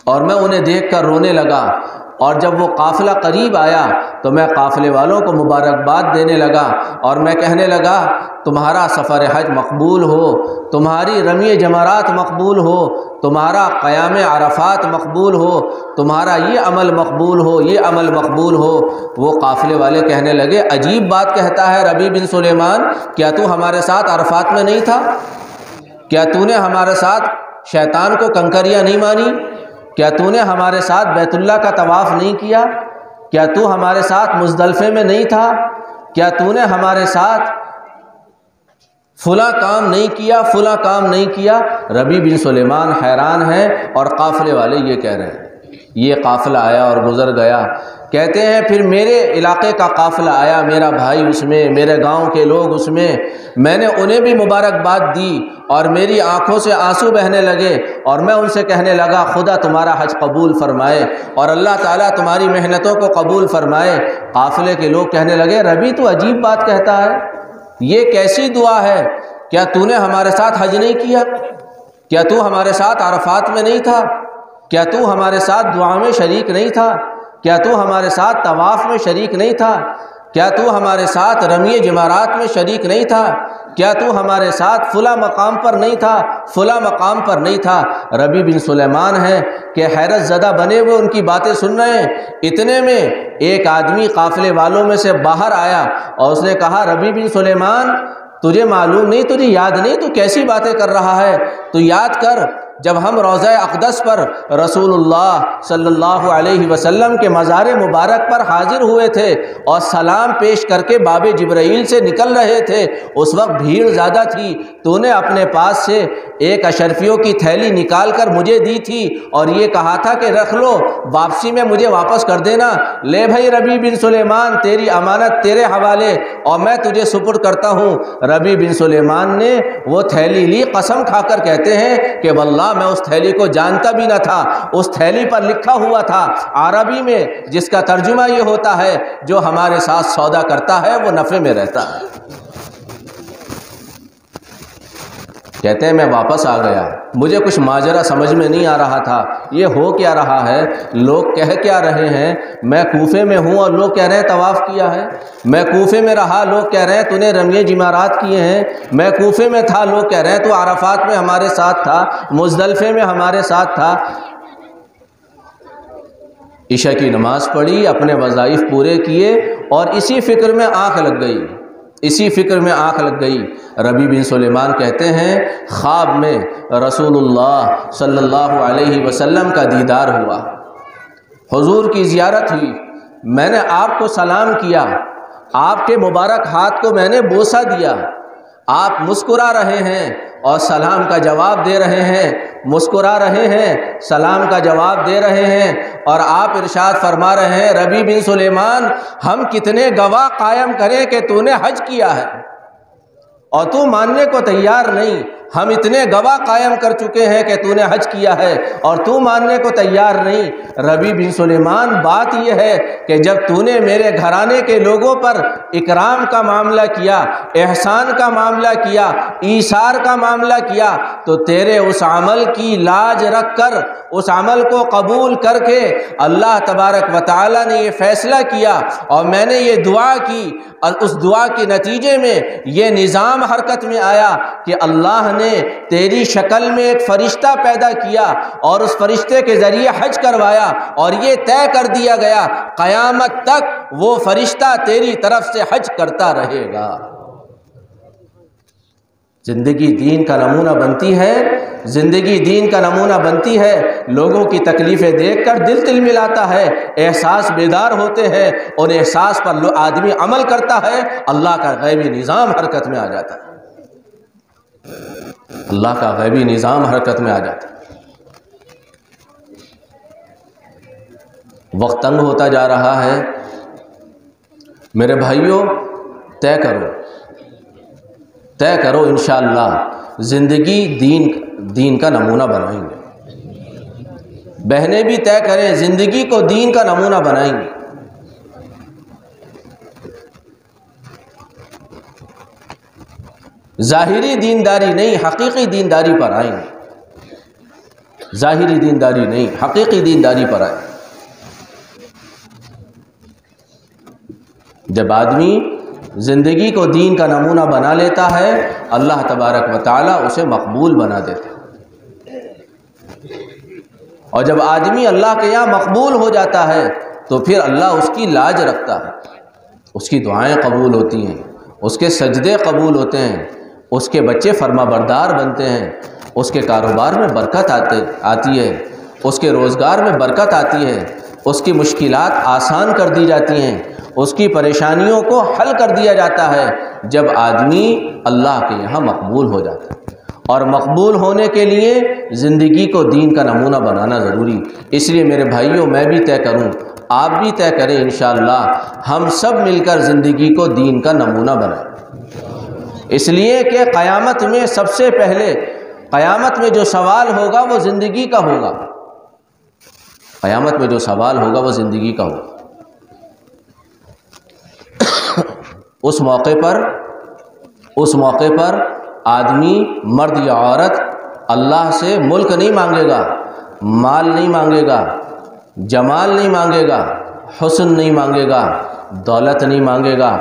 S2: اور میں انہیں دیکھ کر رونے لگا، اور جب وہ قافلہ قریب آیا تو میں قافلے والوں کو مبارکباد دینے لگا، اور میں کہنے لگا تمہارا سفر حج مقبول ہو، تمہاری رمی جمرات مقبول ہو، تمہارا قیام عرفات مقبول ہو، تمہارا یہ عمل مقبول ہو، یہ عمل مقبول ہو۔ وہ قافلے والے کہنے لگے عجیب بات کہتا ہے ربیع بن سلیمان، کیا تو ہمارے ساتھ عرفات میں نہیں تھا؟ کیا تو نے ہمارے ساتھ شیطان کو کنکریاں نہیں ماری؟ کیا تو نے ہمارے ساتھ بیت اللہ کا طواف نہیں کیا؟ کیا تو ہمارے ساتھ مزدلفے میں نہیں تھا؟ کیا تو نے ہمارے ساتھ فلاں کام نہیں کیا، فلاں کام نہیں کیا؟ ربیع بن سلیمان حیران ہیں اور قافلے والے یہ کہہ رہے ہیں۔ یہ قافلہ آیا اور گزر گیا۔ کہتے ہیں پھر میرے علاقے کا قافلہ آیا، میرا بھائی اس میں، میرے گاؤں کے لوگ اس میں نے انہیں بھی مبارکباد دی اور میری آنکھوں سے آنسو بہنے لگے اور میں ان سے کہنے لگا خدا تمہارا حج قبول فرمائے اور اللہ تعالیٰ تمہاری محنتوں کو قبول فرمائے۔ قافلے کے لوگ کہنے لگے ربیع تو عجیب بات کہتا ہے، یہ کیسی دعا ہے؟ کیا تو نے ہمارے ساتھ حج نہیں کیا؟ کیا تو ہمارے ساتھ عرفات میں نہیں تھا؟ کیا تو ہمارے ساتھ دعا میں شریک نہیں تھا؟ کیا تو ہمارے ساتھ طواف میں شریک نہیں تھا؟ کیا تو ہمارے ساتھ رمی جمارات میں شریک نہیں تھا؟ کیا تو ہمارے ساتھ فلاں مقام پر نہیں تھا، فلاں مقام پر نہیں تھا؟ ربیع بن سلیمان ہے کہ حیرت زدہ بنے ہوئے ان کی باتیں سن رہے ہیں۔ اتنے میں ایک آدمی قافلے والوں میں سے باہر آیا اور اس نے کہا ربیع بن سلیمان تجھے معلوم نہیں، تجھے یاد نہیں تو کیسی باتیں کر رہا ہے؟ تو یاد کر جب ہم روضہ اقدس پر رسول اللہ صلی اللہ علیہ وسلم کے مزار مبارک پر حاضر ہوئے تھے اور سلام پیش کر کے باب جبرائیل سے نکل رہے تھے، اس وقت بھیڑ زیادہ تھی، تو نے اپنے پاس سے ایک اشرفیوں کی تھیلی نکال کر مجھے دی تھی اور یہ کہا تھا کہ رکھ لو، واپسی میں مجھے واپس کر دینا۔ لے بھائی ربیع بن سلیمان تیری امانت تیرے حوالے اور میں تجھے سپرد کرتا ہوں۔ ربیع بن سلیمان نے وہ تھیلی لی، قسم کھا کر کہتے ہیں کہ واللہ میں اس تھیلی کو جانتا بھی نہ تھا۔ اس تھیلی پر لکھا ہوا تھا عربی میں، جس کا ترجمہ یہ ہوتا ہے جو ہمارے ساتھ سودا کرتا ہے وہ نفع میں رہتا ہے۔ کہتے ہیں میں واپس آ گیا، مجھے کچھ ماجرا سمجھ میں نہیں آ رہا تھا، یہ ہو کیا رہا ہے، لوگ کہہ کیا رہے ہیں؟ میں کوفے میں ہوں اور لوگ کہہ رہے ہیں طواف کیا ہے، میں کوفے میں رہا، لوگ کہہ رہے ہیں تو نے رمی جمارات کیے ہیں، میں کوفے میں تھا، لوگ کہہ رہے ہیں تو عرفات میں ہمارے ساتھ تھا، مزدلفے میں ہمارے ساتھ تھا۔ عشاء کی نماز پڑھی، اپنے وظائف پورے کیے اور اسی فکر میں آنکھ لگ گئی، اسی فکر میں آنکھ لگ گئی۔ ربیع بن سلیمان کہتے ہیں خواب میں رسول اللہ صلی اللہ علیہ وسلم کا دیدار ہوا، حضور کی زیارت ہوئی، میں نے آپ کو سلام کیا، آپ کے مبارک ہاتھ کو میں نے بوسہ دیا، آپ مسکرا رہے ہیں اور سلام کا جواب دے رہے ہیں، مسکرا رہے ہیں، سلام کا جواب دے رہے ہیں، اور آپ ارشاد فرما رہے ہیں ربیع بن سلیمان ہم کتنے گواہ قائم کریں کہ تو نے حج کیا ہے اور تو ماننے کو تیار نہیں، ہم اتنے گواہ قائم کر چکے ہیں کہ تو نے حج کیا ہے اور تو ماننے کو تیار نہیں۔ ربیع بن سلیمان بات یہ ہے کہ جب تو نے میرے گھرانے کے لوگوں پر اکرام کا معاملہ کیا، احسان کا معاملہ کیا، ایثار کا معاملہ کیا، تو تیرے اس عمل کی لاج رکھ کر، اس عمل کو قبول کر کے اللہ تبارک و تعالی نے یہ فیصلہ کیا اور میں نے یہ دعا کی، اور اس دعا کے نتیجے میں یہ نظام حرکت میں آیا کہ اللہ نے تیری شکل میں ایک فرشتہ پیدا کیا اور اس فرشتے کے ذریعے حج کروایا، اور یہ طے کر دیا گیا قیامت تک وہ فرشتہ تیری طرف سے حج کرتا رہے گا۔ زندگی دین کا نمونہ بنتی ہے، زندگی دین کا نمونہ بنتی ہے، لوگوں کی تکلیفیں دیکھ کر دل تلملاتا ہے، احساس بیدار ہوتے ہیں اور احساس پر آدمی عمل کرتا ہے، اللہ کا غیبی نظام حرکت میں آ جاتا ہے، اللہ کا غیبی نظام حرکت میں آ جاتا ہے۔ وقت تنگ ہوتا جا رہا ہے، میرے بھائیوں طے کرو انشاءاللہ زندگی دین کا نمونہ بنائیں گے، بہنیں بھی طے کریں زندگی کو دین کا نمونہ بنائیں گے۔ ظاہری دینداری نہیں، حقیقی دینداری پر آئیں گے، ظاہری دینداری نہیں، حقیقی دینداری پر آئیں۔ جب آدمی زندگی کو دین کا نمونہ بنا لیتا ہے، اللہ تبارک و تعالیٰ اسے مقبول بنا دیتا ہے، اور جب آدمی اللہ کے یہاں مقبول ہو جاتا ہے تو پھر اللہ اس کی لاج رکھتا ہے، اس کی دعائیں قبول ہوتی ہیں، اس کے سجدے قبول ہوتے ہیں، اس کے بچے فرما بردار بنتے ہیں، اس کے کاروبار میں برکت آتی ہے، اس کے روزگار میں برکت آتی ہے، اس کی مشکلات آسان کر دی جاتی ہیں، اس کی پریشانیوں کو حل کر دیا جاتا ہے جب آدمی اللہ کے یہاں مقبول ہو جاتا ہے۔ اور مقبول ہونے کے لیے زندگی کو دین کا نمونہ بنانا ضروری۔ اس لیے میرے بھائیوں، میں بھی طے کروں، آپ بھی طے کریں، انشاءاللہ ہم سب مل کر زندگی کو دین کا نمونہ بنائیں۔ اس لیے کہ قیامت میں سب سے پہلے، قیامت میں جو سوال ہوگا وہ زندگی کا ہوگا، قیامت میں جو سوال ہوگا وہ زندگی کا ہوگا۔ اس موقع پر آدمی، مرد یا عورت، اللہ سے ملک نہیں مانگے گا، مال نہیں مانگے گا، جمال نہیں مانگے گا، حسن نہیں مانگے گا، دولت نہیں مانگے گا۔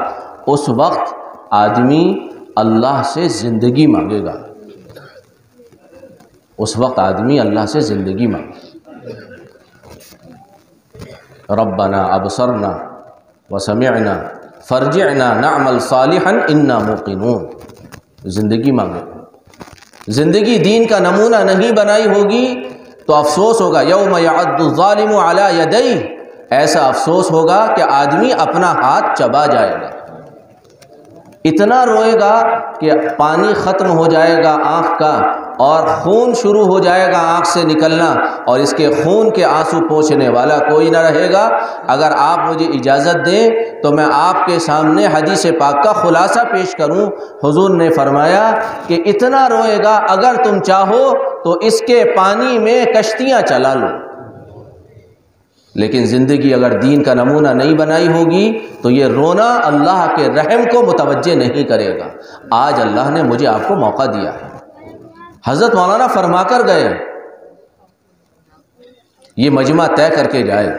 S2: اس وقت آدمی اللہ سے زندگی مانگے گا، اس وقت آدمی اللہ سے زندگی مانگے گا۔ ربنا ابصرنا وسمعنا فرجعنا نعمل صالحا انا موقنون، زندگی مانگے۔ زندگی دین کا نمونہ نہیں بنائی ہوگی تو افسوس ہوگا، یوم یعض الظالم علی یدیہ، ایسا افسوس ہوگا کہ آدمی اپنا ہاتھ چبا جائے گا، اتنا روئے گا کہ پانی ختم ہو جائے گا آنکھ کا اور خون شروع ہو جائے گا آنکھ سے نکلنا، اور اس کے خون کے آنسو پوچھنے والا کوئی نہ رہے گا۔ اگر آپ مجھے اجازت دیں تو میں آپ کے سامنے حدیث پاک کا خلاصہ پیش کروں۔ حضور نے فرمایا کہ اتنا روئے گا، اگر تم چاہو تو اس کے پانی میں کشتیاں چلا لو۔ لیکن زندگی اگر دین کا نمونہ نہیں بنائی ہوگی تو یہ رونا اللہ کے رحم کو متوجہ نہیں کرے گا۔ آج اللہ نے مجھے آپ کو موقع دیا ہے، حضرت مولانا فرما کر گئے، یہ مجمع طے کر کے جائے،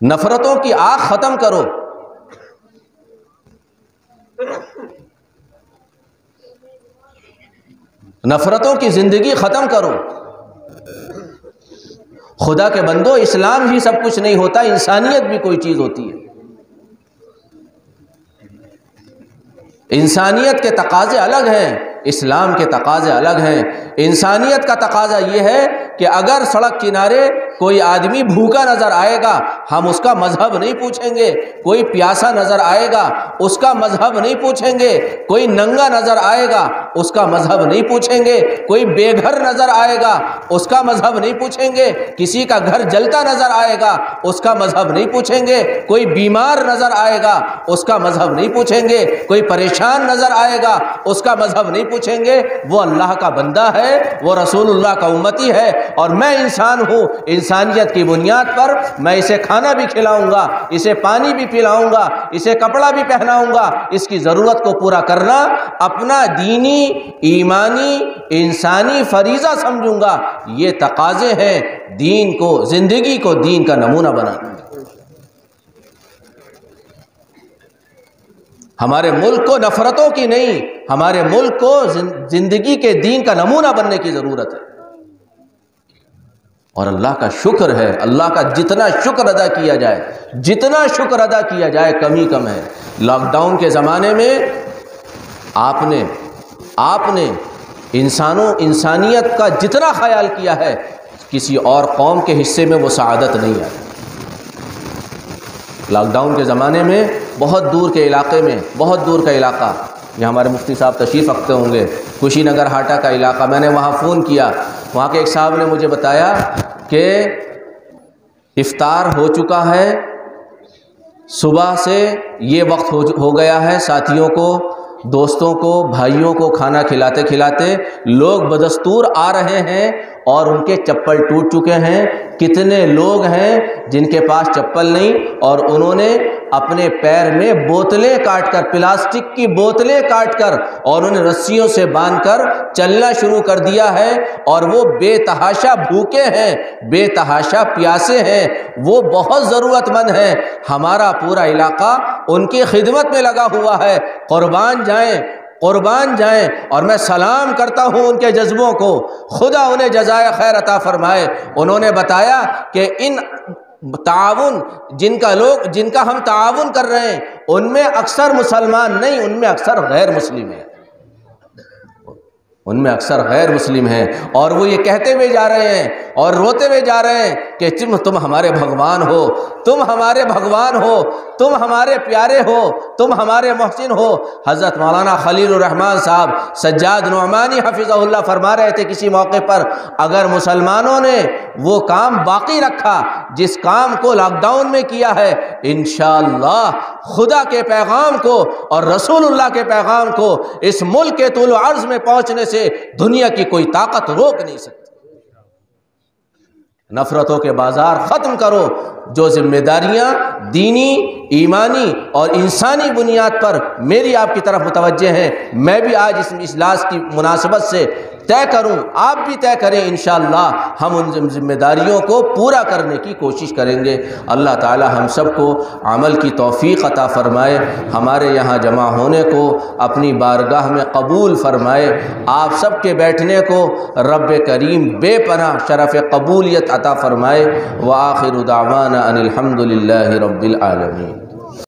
S2: نفرتوں کی آگ ختم کرو، نفرتوں کی زندگی ختم کرو۔ خدا کے بندو، اسلام ہی سب کچھ نہیں ہوتا، انسانیت بھی کوئی چیز ہوتی ہے۔ انسانیت کے تقاضے الگ ہیں، اسلام کے تقاضے الگ ہیں۔ انسانیت کا تقاضا یہ ہے کہ اگر سڑک کنارے کوئی آدمی بھوکا نظر آئے گا، ہم اس کا مذہب نہیں پوچھیں گے۔ کوئی پیاسا نظر آئے گا، اس کا مذہب نہیں پوچھیں گے۔ کوئی ننگا نظر آئے گا، اس کا مذہب نہیں پوچھیں گے۔ کوئی بے گھر نظر آئے گا، اس کا مذہب نہیں پوچھیں گے۔ کسی کا گھر جلتا نظر آئے گا، اس کا مذہب نہیں پوچھیں گے۔ کوئی بیمار نظر آئے گا، اس کا مذہب نہیں پوچھیں گے۔ کوئی پریشان نظر آئے گا، اس کا مذہب نہیں پوچھیں گے۔ وہ اللہ کا بندہ ہے، وہ رسول اللہ کا امتی ہے، اور میں انسان ہوں۔ انسانیت کی بنیاد پر میں اسے کھانا بھی کھلاؤں گا، اسے پانی بھی پلاؤں گا، اسے کپڑا بھی پہناؤں گا۔ اس کی ضرورت کو پورا کرنا اپنا دینی، ایمانی، انسانی فریضہ سمجھوں گا۔ یہ تقاضے ہیں دین کو، زندگی کو دین کا نمونہ بنانا۔ ہمارے ملک کو نفرتوں کی نہیں، ہمارے ملک کو زندگی کے دین کا نمونہ بننے کی ضرورت ہے۔ اور اللہ کا شکر ہے، اللہ کا جتنا شکر ادا کیا جائے، جتنا شکر ادا کیا جائے کمی کم ہے۔ لاک ڈاؤن کے زمانے میں آپ نے انسانیت کا جتنا خیال کیا ہے، کسی اور قوم کے حصے میں وہ سعادت نہیں آئی۔ لاک ڈاؤن کے زمانے میں بہت دور کے علاقے میں، بہت دور کا علاقہ، یہ ہمارے مفتی صاحب تشریف رکھتے ہوں گے، کشی نگر ہاٹا کا علاقہ، میں نے وہاں فون کیا، وہاں کے ایک صاحب نے مجھے بتایا کہ افطار ہو چکا ہے، صبح سے یہ وقت ہو گیا ہے، ساتھیوں کو، دوستوں کو، بھائیوں کو کھانا کھلاتے کھلاتے لوگ بدستور آ رہے ہیں اور ان کے چپل ٹوٹ چکے ہیں۔ کتنے لوگ ہیں جن کے پاس چپل نہیں، اور انہوں نے اپنے پیر میں بوتلیں کاٹ کر، پلاسٹک کی بوتلیں کاٹ کر، اور انہوں نے رسیوں سے باندھ کر چلنا شروع کر دیا ہے، اور وہ بے تحاشا بھوکے ہیں، بے تحاشا پیاسے ہیں، وہ بہت ضرورت مند ہیں۔ ہمارا پورا علاقہ ان کی خدمت میں لگا ہوا ہے۔ قربان جائیں، اور میں سلام کرتا ہوں ان کے جذبوں کو، خدا انہیں جزائے خیر عطا فرمائے۔ انہوں نے بتایا کہ ان تعاون جن کا ہم تعاون کر رہے ہیں ان میں اکثر مسلمان نہیں، ان میں اکثر غیر مسلم ہیں، ان میں اکثر غیر مسلم ہیں، اور وہ یہ کہتے ہوئے جا رہے ہیں اور روتے ہوئے جا رہے ہیں کہ تم ہمارے بھگوان ہو، تم ہمارے بھگوان ہو، تم ہمارے پیارے ہو، تم ہمارے محسن ہو۔ حضرت مولانا خلیل الرحمن صاحب سجاد نعمانی حفظہ اللہ فرما رہے تھے کسی موقع پر، اگر مسلمانوں نے وہ کام باقی رکھا جس کام کو لاک ڈاؤن میں کیا ہے، انشاءاللہ خدا کے پیغام کو اور رسول اللہ کے پیغام کو اس ملک کے طول و عرض میں پہنچنے سے دنیا کی کوئی طاقت روک نہیں سکتی۔ نفرتوں کے بازار ختم کرو، جو ذمہ داریاں دینی، ایمانی اور انسانی بنیاد پر میری آپ کی طرف متوجہ ہیں، میں بھی آج اس اجلاس کی مناسبت سے طے کروں، آپ بھی طے کریں، انشاءاللہ ہم ان ذمہ داریوں کو پورا کرنے کی کوشش کریں گے۔ اللہ تعالی ہم سب کو عمل کی توفیق عطا فرمائے، ہمارے یہاں جمع ہونے کو اپنی بارگاہ میں قبول فرمائے، آپ سب کے بیٹھنے کو رب کریم بے پناہ شرف قبولیت عطا فرمائے۔ وآخر دعوانا ان الحمد للہ رب العالمین۔